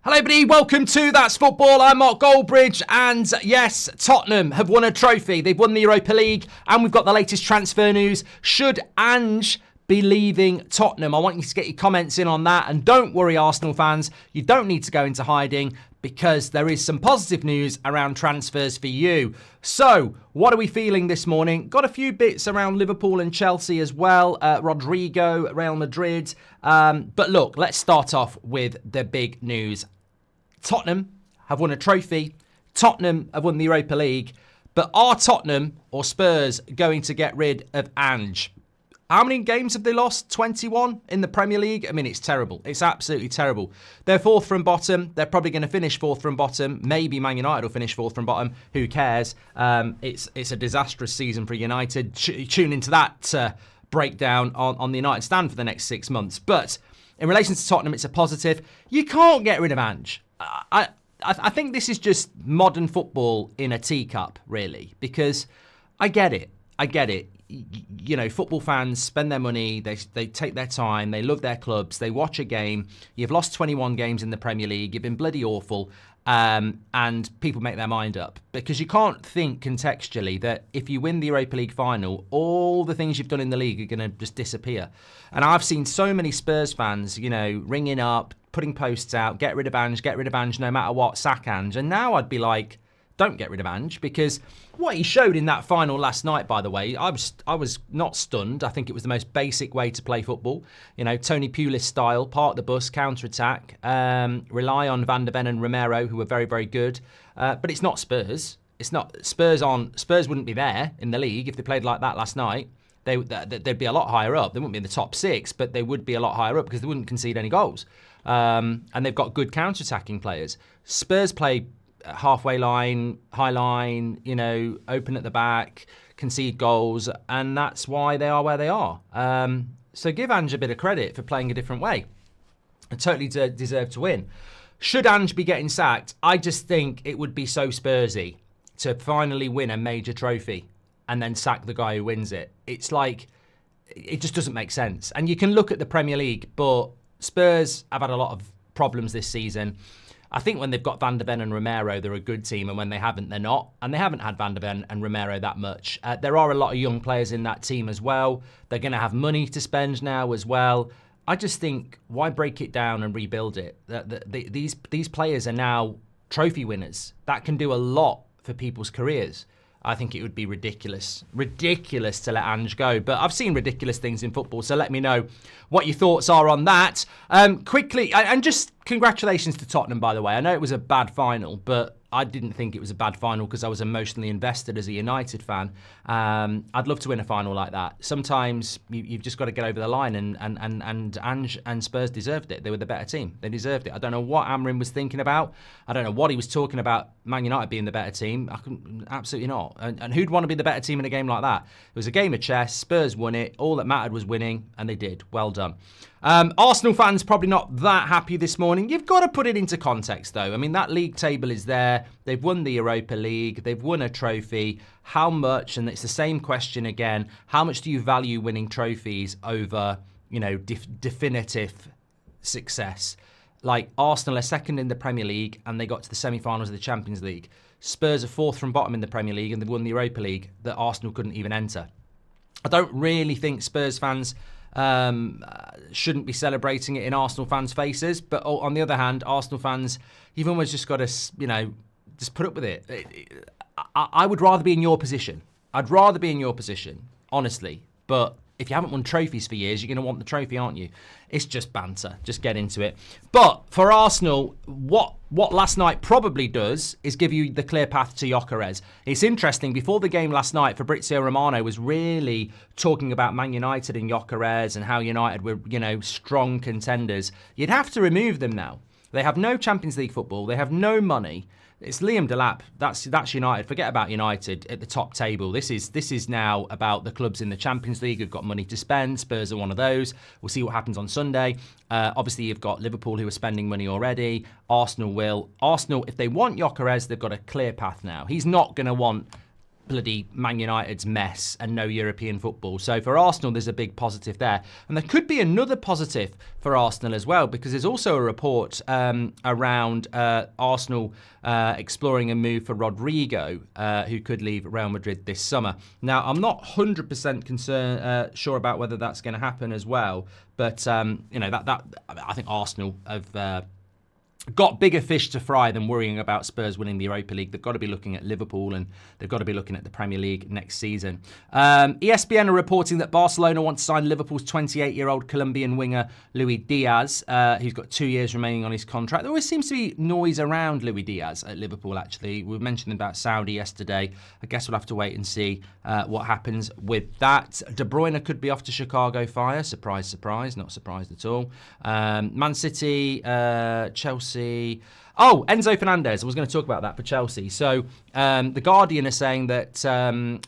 Hello everybody, welcome to That's Football. I'm Mark Goldbridge, and yes, Tottenham have won a trophy. They've won the Europa League, and we've got the latest transfer news. Should Ange be leaving Tottenham? I want you to get your comments in on that, and don't worry, Arsenal fans, you don't need to go into hiding because there is some positive news around transfers for you. So, what are we feeling this morning? Got a few bits around Liverpool and Chelsea as well. Rodrigo, Real Madrid. But look, let's start off with the big news. Tottenham have won a trophy. Tottenham have won the Europa League. But are Tottenham or Spurs going to get rid of Ange? How many games have they lost? 21 in the Premier League? I mean, it's terrible. It's absolutely terrible. They're fourth from bottom. They're probably going to finish fourth from bottom. Maybe Man United will finish fourth from bottom. Who cares? It's a disastrous season for United. Tune into that breakdown on the United stand for the next 6 months. But in relation to Tottenham, it's a positive. You can't get rid of Ange. I think this is just modern football in a teacup, really, because I get it. You know, football fans spend their money, they take their time, they love their clubs, they watch a game. You've lost 21 games in the Premier League, you've been bloody awful, and people make their mind up. Because you can't think contextually that if you win the Europa League final, all the things you've done in the league are going to just disappear. And I've seen so many Spurs fans, you know, ringing up, putting posts out, get rid of Ange, no matter what, sack Ange. And now I'd be like, don't get rid of Ange, because what he showed in that final last night, by the way, I was not stunned. I think it was the most basic way to play football. You know, Tony Pulis style, park the bus, counter-attack, rely on Van de Ven and Romero, who were very, very good. But it's not Spurs. It's not Spurs wouldn't be there in the league if they played like that last night. They'd be a lot higher up. They wouldn't be in the top six, but they would be a lot higher up because they wouldn't concede any goals. And they've got good counter-attacking players. Spurs play halfway line, high line, you know, open at the back, concede goals, and that's why they are where they are. So give Ange a bit of credit for playing a different way. They totally deserve to win. Should Ange be getting sacked? I just think it would be so Spursy to finally win a major trophy and then sack the guy who wins it. It's like, it just doesn't make sense. And you can look at the Premier League, but Spurs have had a lot of problems this season. I think when they've got Van de Ven and Romero, they're a good team, and when they haven't, they're not. And they haven't had Van de Ven and Romero that much. There are a lot of young players in that team as well. They're going to have money to spend now as well. I just think, why break it down and rebuild it? These players are now trophy winners. That can do a lot for people's careers. I think it would be ridiculous to let Ange go. But I've seen ridiculous things in football, so let me know what your thoughts are on that. Quickly, and just congratulations to Tottenham, by the way. I know it was a bad final, but I didn't think it was a bad final because I was emotionally invested as a United fan. I'd love to win a final like that. Sometimes you've just got to get over the line, and Ange and Spurs deserved it. They were the better team. They deserved it. I don't know what Amrin was thinking about. I don't know what he was talking about, Man United being the better team. Absolutely not. And who'd want to be the better team in a game like that? It was a game of chess. Spurs won it. All that mattered was winning, and they did. Well done. Arsenal fans probably not that happy this morning. You've got to put it into context, though. I mean, that league table is there. They've won the Europa League. They've won a trophy. How much, and it's the same question again, how much do you value winning trophies over, you know, definitive success? Like, Arsenal are second in the Premier League, and they got to the semi-finals of the Champions League. Spurs are fourth from bottom in the Premier League, and they've won the Europa League that Arsenal couldn't even enter. I don't really think Spurs fans shouldn't be celebrating it in Arsenal fans' faces, but on the other hand, Arsenal fans, you've almost just got to, you know, just put up with it. I would rather be in your position. I'd rather be in your position, honestly. But if you haven't won trophies for years, you're going to want the trophy, aren't you? It's just banter. Just get into it. But for Arsenal, what last night probably does is give you the clear path to Gyokeres. It's interesting, before the game last night, Fabrizio Romano was really talking about Man United and Gyokeres and how United were, you know, strong contenders. You'd have to remove them now. They have no Champions League football. They have no money. It's Liam Delap. That's United. Forget about United at the top table. This is now about the clubs in the Champions League who've got money to spend. Spurs are one of those. We'll see what happens on Sunday. Obviously, you've got Liverpool who are spending money already. Arsenal will. Arsenal, if they want Gyokeres, they've got a clear path now. He's not going to want bloody Man United's mess and no European football. So for Arsenal, there's a big positive there. And there could be another positive for Arsenal as well, because there's also a report around Arsenal exploring a move for Rodrigo, who could leave Real Madrid this summer. Now, I'm not 100% sure about whether that's going to happen as well, but that I think Arsenal have got bigger fish to fry than worrying about Spurs winning the Europa League. They've got to be looking at Liverpool, and they've got to be looking at the Premier League next season. ESPN are reporting that Barcelona want to sign Liverpool's 28-year-old Colombian winger Luis Diaz, who's got 2 years remaining on his contract. There always seems to be noise around Luis Diaz at Liverpool, actually. We mentioned about Saudi yesterday. I guess we'll have to wait and see what happens with that. De Bruyne could be off to Chicago Fire. Surprise, surprise. Not surprised at all. Man City, Chelsea. Oh, Enzo Fernandez. I was going to talk about that for Chelsea. So the Guardian are saying that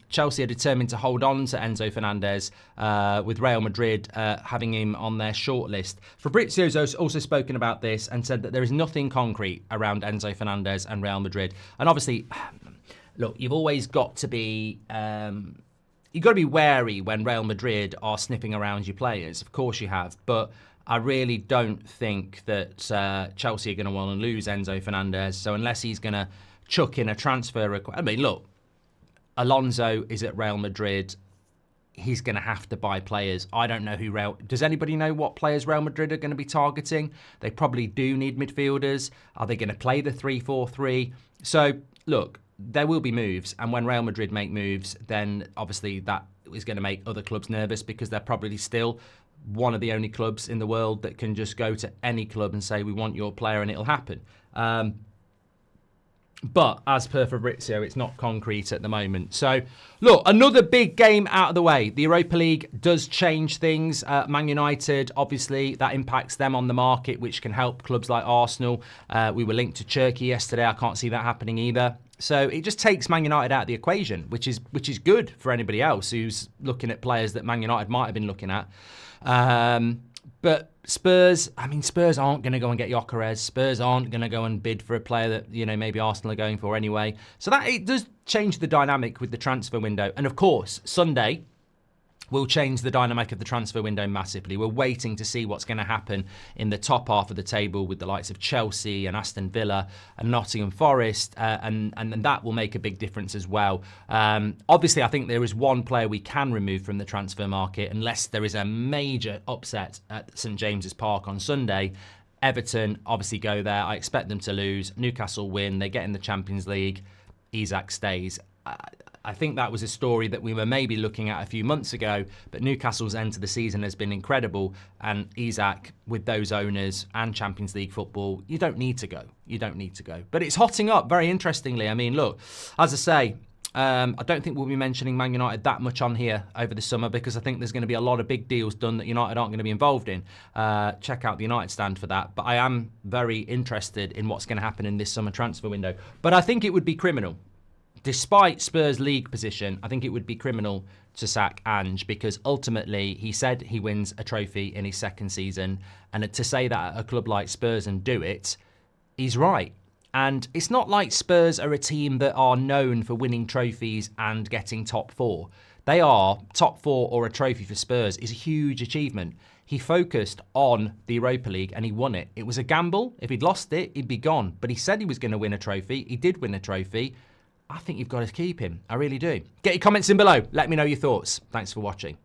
Chelsea are determined to hold on to Enzo Fernandez, with Real Madrid having him on their shortlist. Fabrizio's also spoken about this and said that there is nothing concrete around Enzo Fernandez and Real Madrid. And obviously, look, you've always got to be you've got to be wary when Real Madrid are sniffing around your players. Of course you have, but I really don't think that Chelsea are going to want to lose Enzo Fernandez. So unless he's going to chuck in a transfer request, I mean, look, Alonso is at Real Madrid. He's going to have to buy players. I don't know who does anybody know what players Real Madrid are going to be targeting? They probably do need midfielders. Are they going to play the 3-4-3? So look, there will be moves, and when Real Madrid make moves, then obviously that is going to make other clubs nervous, because they're probably still one of the only clubs in the world that can just go to any club and say, we want your player, and it'll happen. But as per Fabrizio, it's not concrete at the moment. So, look, another big game out of the way. The Europa League does change things. Man United, obviously, that impacts them on the market, which can help clubs like Arsenal. We were linked to Turkey yesterday. I can't see that happening either. So it just takes Man United out of the equation, which is good for anybody else who's looking at players that Man United might have been looking at. But Spurs aren't going to go and get Gyokeres. Spurs aren't going to go and bid for a player that, maybe Arsenal are going for anyway. So that it does change the dynamic with the transfer window. And of course, Sunday will change the dynamic of the transfer window massively. We're waiting to see what's going to happen in the top half of the table with the likes of Chelsea and Aston Villa and Nottingham Forest, and that will make a big difference as well. Obviously, I think there is one player we can remove from the transfer market unless there is a major upset at St James's Park on Sunday. Everton obviously go there. I expect them to lose. Newcastle win. They get in the Champions League. Isak stays. I think that was a story that we were maybe looking at a few months ago, but Newcastle's end to the season has been incredible, and Isak, with those owners and Champions League football, you don't need to go. You don't need to go. But it's hotting up, very interestingly. I mean, look, as I say, I don't think we'll be mentioning Man United that much on here over the summer, because I think there's going to be a lot of big deals done that United aren't going to be involved in. Check out the United stand for that. But I am very interested in what's going to happen in this summer transfer window. But I think it would be criminal. Despite Spurs' league position, I think it would be criminal to sack Ange, because ultimately he said he wins a trophy in his second season, and to say that at a club like Spurs and do it, he's right. And it's not like Spurs are a team that are known for winning trophies and getting top four. They are top four, or a trophy for Spurs is a huge achievement. He focused on the Europa League and he won it. It was a gamble. If he'd lost it, he'd be gone. But he said he was going to win a trophy. He did win a trophy. I think you've got to keep him. I really do. Get your comments in below. Let me know your thoughts. Thanks for watching.